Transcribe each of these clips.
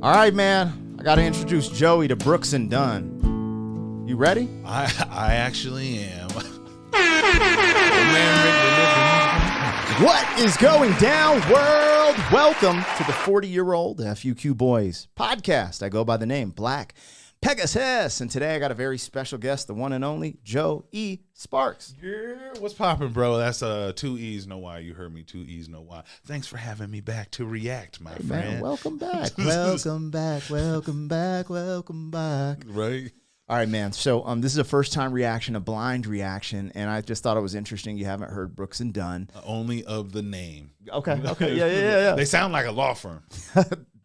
All right, man. I got to introduce Joey to Brooks and Dunn. You ready? I actually am. What is going down, world? Welcome to the 40-year-old FUQ Boys podcast. I go by the name Black Pegasus, and today I got a very special guest, the one and only Joe E. Sparks. Yeah, what's poppin', bro? That's 2 E's, no Y. You heard me, 2 E's, no Y. Thanks for having me back to react, my friend. Man, welcome back. Welcome back. Welcome back. Welcome back. Right. All right, man. So this is a first-time reaction, a blind reaction, and I just thought it was interesting. You haven't heard Brooks and Dunn. Only of the name. Okay. Yeah. They sound like a law firm.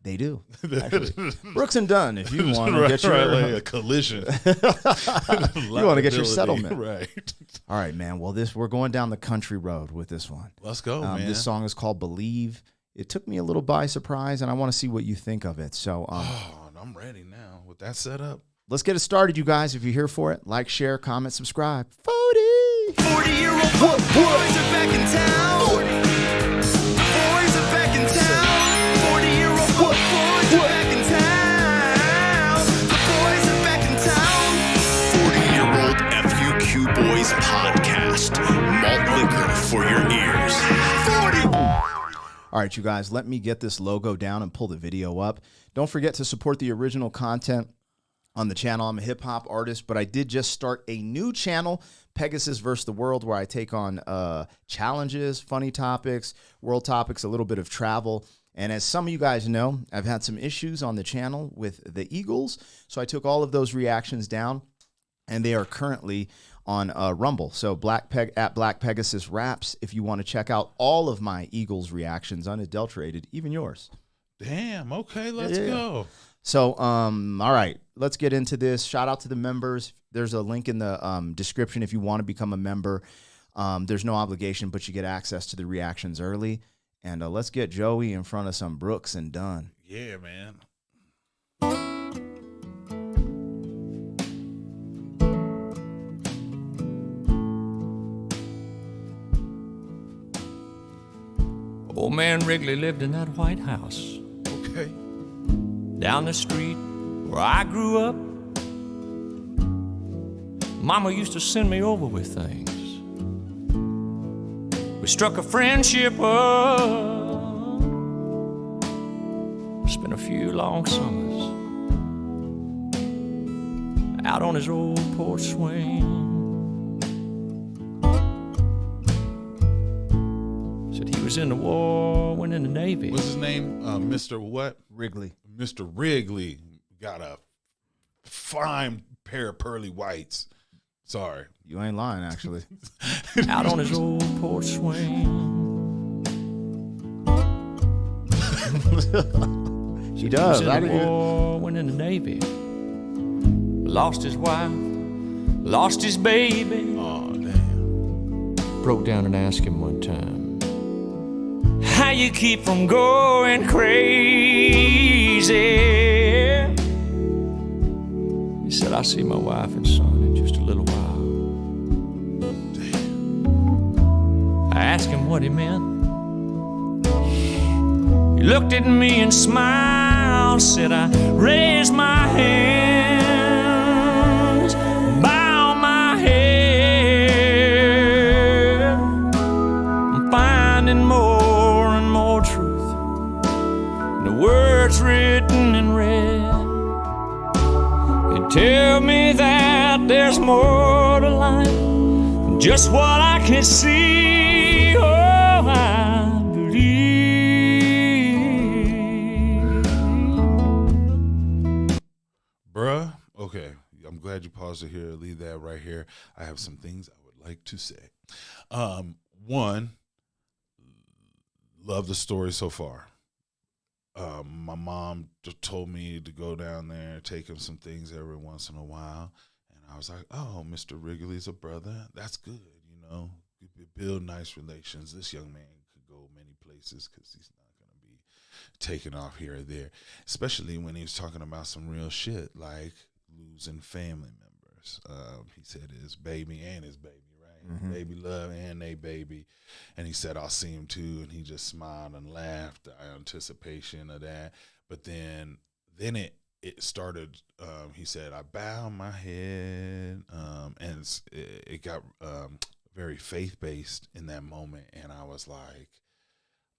They do, actually. Brooks and Dunn, if you want to get your like a collision. you want to get your settlement. Right. All right, man. Well, we're going down the country road with this one. Let's go, man. This song is called Believe. It took me a little by surprise, and I want to see what you think of it. So I'm ready now with that setup. Let's get it started, you guys. If you're here for it, like, share, comment, subscribe. 40-year-old boys are back in town. 40. Boys are back in town. 40-year-old boys are back in town. The boys are back in town. 40-year-old FUQ Boys podcast. Malt liquor for your ears. 40. All right, you guys, let me get this logo down and pull the video up. Don't forget to support the original content on the channel. I'm a hip-hop artist, but I did just start a new channel, Pegasus vs. the World, where I take on challenges, funny topics, world topics, a little bit of travel. And as some of you guys know, I've had some issues on the channel with the Eagles, so I took all of those reactions down, and they are currently on Rumble. So at Black Pegasus Raps, if you want to check out all of my Eagles reactions, unadulterated, even yours. Damn, okay, let's go. So, all right, let's get into this. Shout out to the members. There's a link in the description if you want to become a member. There's no obligation, but you get access to the reactions early. And let's get Joey in front of some Brooks and Dunn. Yeah, man. Old man Wrigley lived in that White House. Okay. Down the street where I grew up, Mama used to send me over with things. We struck a friendship up, spent a few long summers out on his old porch swing. Said he was in the war, went in the Navy. What's his name? Mr. what? Wrigley. Mr. Wrigley got a fine pair of pearly whites. Sorry. You ain't lying, actually. Out on his old porch swing. She does. He was in the war, went in the Navy. Lost his wife, lost his baby. Oh, damn. Broke down and asked him one time, how you keep from going crazy? He said, I'll see my wife and son in just a little while. Damn. I asked him what he meant. He looked at me and smiled, said, I raise my hands, bow my head. I'm finding more and more truth in the words written in red. They tell me that there's more to life than just what I can see. Oh, I believe. Bruh, okay. I'm glad you paused it here. Leave that right here. I have some things I would like to say. One, love the story so far. My mom told me to go down there and take him some things every once in a while. And I was like, oh, Mr. Wrigley's a brother. That's good, you know. You build nice relations. This young man could go many places because he's not going to be taken off here or there, especially when he was talking about some real shit like losing family members. He said his baby and his baby, right? Mm-hmm. Baby love and they baby. And he said, I'll see him too. And he just smiled and laughed in anticipation of that. But then then it started. He said, "I bow my head," and it got very faith based in that moment, and I was like,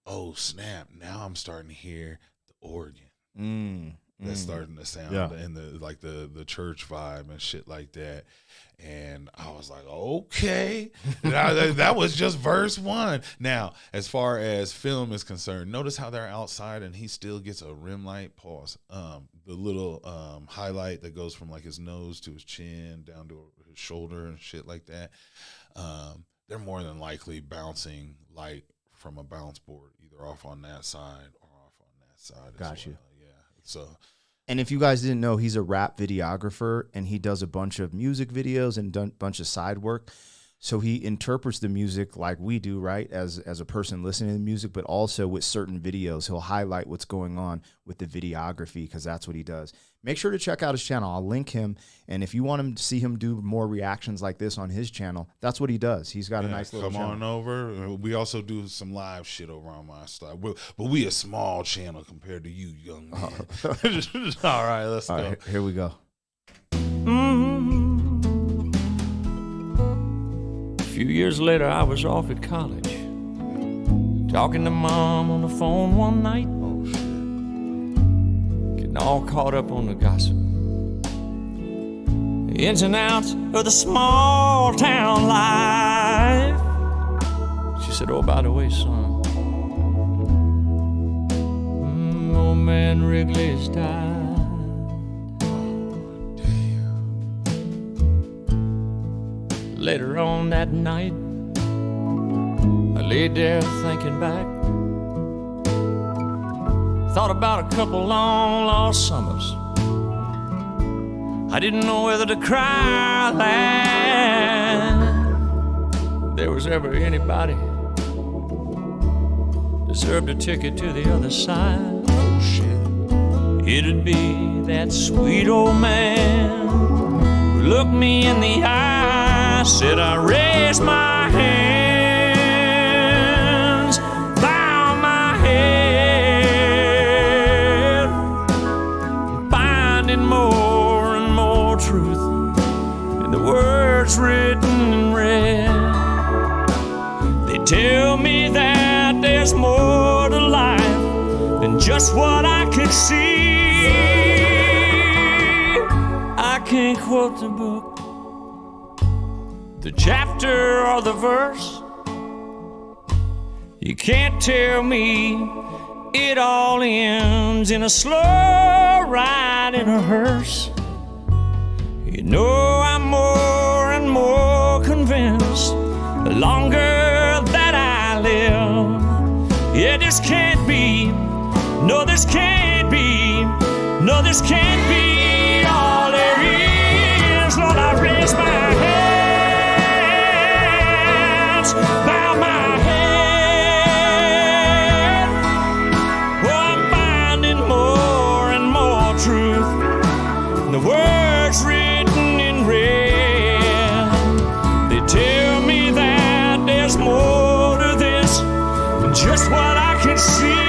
"Oh snap! Now I'm starting to hear the organ that's starting to sound in the church vibe and shit like that." And I was like, okay. That was just verse 1. Now, as far as film is concerned, notice how they're outside and he still gets a rim light. Pause. The little highlight that goes from like his nose to his chin down to his shoulder and shit like that. They're more than likely bouncing light from a bounce board, either off on that side or off on that side. Got you. Yeah. So. And if you guys didn't know, he's a rap videographer, and he does a bunch of music videos and a bunch of side work. So he interprets the music like we do, right, as a person listening to the music, but also with certain videos. He'll highlight what's going on with the videography because that's what he does. Make sure to check out his channel. I'll link him. And if you want him to see him do more reactions like this on his channel, that's what he does. He's got a nice little channel. Come on over. We also do some live shit over on my style. But we a small channel compared to you, young man. All right, let's go. Right, here we go. A few years later, I was off at college, talking to Mom on the phone one night. Oh, shit. Getting all caught up on the gossip, the ins and outs of the small town life. She said, oh, by the way, son, old man Wrigley's died. Later on that night, I laid there thinking back. Thought about a couple long lost summers. I didn't know whether to cry or laugh. There was ever anybody deserved a ticket to the other side. Oh, shit. It'd be that sweet old man who looked me in the eye. Said I raised my hands, bow my head, finding more and more truth in the words written in red. They tell me that there's more to life than just what I could see. I can't quote the book, the chapter or the verse. You can't tell me it all ends in a slow ride in a hearse. You know I'm more and more convinced the longer that I live. Yeah, this can't be, no, this can't be, no, this can't be all there is. Lord, I raise my hands, bow my head. Oh, I'm finding more and more truth in the words written in red. They tell me that there's more to this than just what I can see.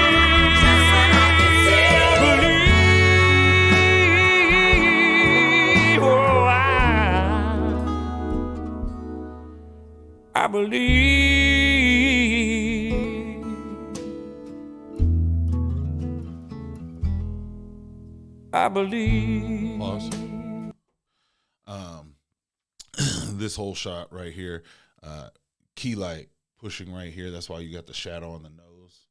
I believe. I believe. Pause. This whole shot right here, key light pushing right here. That's why you got the shadow on the nose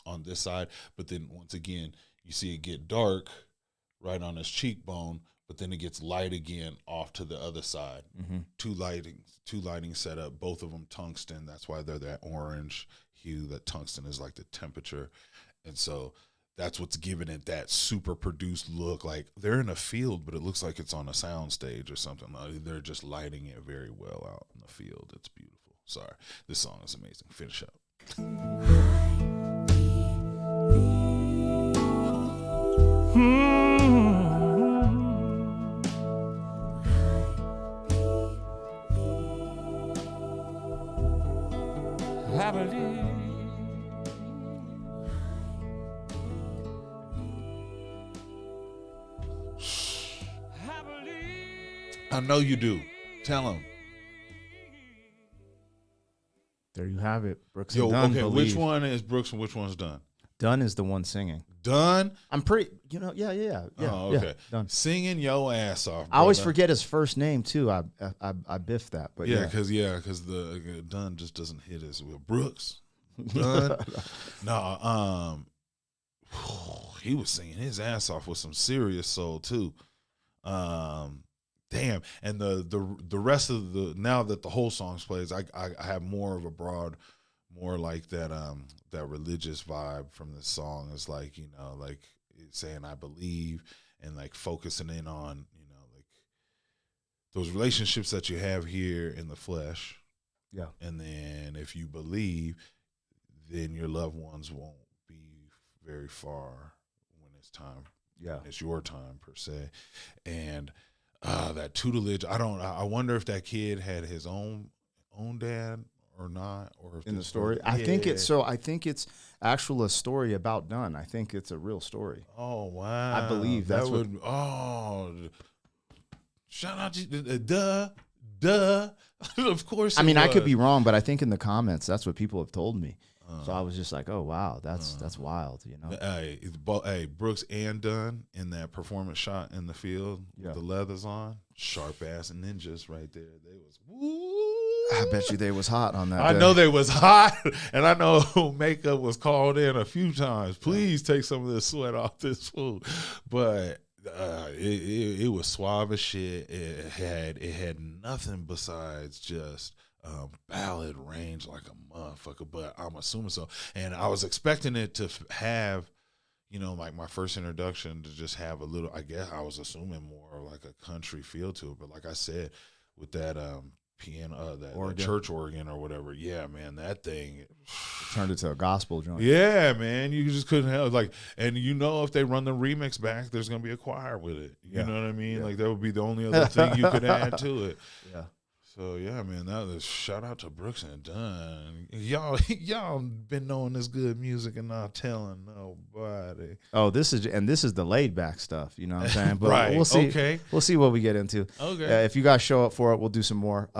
on this side. But then once again, you see it get dark right on his cheekbone, but then it gets light again off to the other side. Mm-hmm. Two lighting setup, both of them tungsten. That's why they're that orange hue. That tungsten is like the temperature. And so that's what's giving it that super produced look. Like they're in a field, but it looks like it's on a sound stage or something. They're just lighting it very well out in the field. It's beautiful. Sorry. This song is amazing. Finish up. I believe. I know you do. Tell him. There you have it. Brooks Yo, and Dunn. okay, Believe. which one is Brooks and which one's Dunn? Dunn is the one singing. Dunn? I'm pretty, yeah. Oh, okay. Yeah, Dunn. Singing your ass off. I always brother. forget his first name too. I biffed that, but Yeah, because the Dunn just doesn't hit us with Brooks. Dunn. No, he was singing his ass off with some serious soul too. Damn, and the rest of the, now that the whole song's plays, I have more of a broad, more like that that religious vibe from this song. Is like, you know, like saying I believe, and like focusing in on, you know, like those relationships that you have here in the flesh. Yeah. And then if you believe, then your loved ones won't be very far when it's time. Yeah. When it's your time per se. And that tutelage, I wonder if that kid had his own dad or not, or if In the story, I think it's actual a story about Dunn. I think it's a real story. Oh wow! I believe that's what. Shout out to duh. Of course. I mean, I could be wrong, but I think in the comments that's what people have told me. So I was just like, oh wow, that's wild, you know. Hey, Brooks and Dunn in that performance shot in the field, with the leathers on, sharp ass ninjas right there. They was woo. I bet you they was hot on that. I day. know they was hot, and I know makeup was called in a few times. Please take some of this sweat off this food, but it was suave as shit. It had nothing besides just ballad range like a motherfucker. But I'm assuming so, and I was expecting it to have, you know, like my first introduction to just have a little. I guess I was assuming more like a country feel to it, but like I said, with that piano, that church organ or whatever. Yeah, man, that thing turned it to a gospel joint. Yeah, man, you just couldn't help like, and you know, if they run the remix back, there's gonna be a choir with it. You know what I mean? Like that would be the only other thing you could add to it. Yeah. So yeah, man, that was shout out to Brooks and Dunn. Y'all been knowing this good music and not telling nobody. Oh, this is the laid back stuff. You know what I'm saying? But right. we'll see. Okay. We'll see what we get into. Okay. If you guys show up for it, we'll do some more.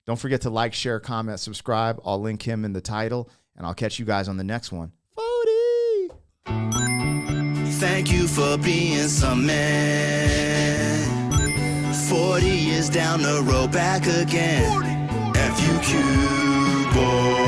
Don't forget to like, share, comment, subscribe. I'll link him in the title, and I'll catch you guys on the next one. 40. Thank you for being some man. 40 years down the road, back again. FUQ, boy.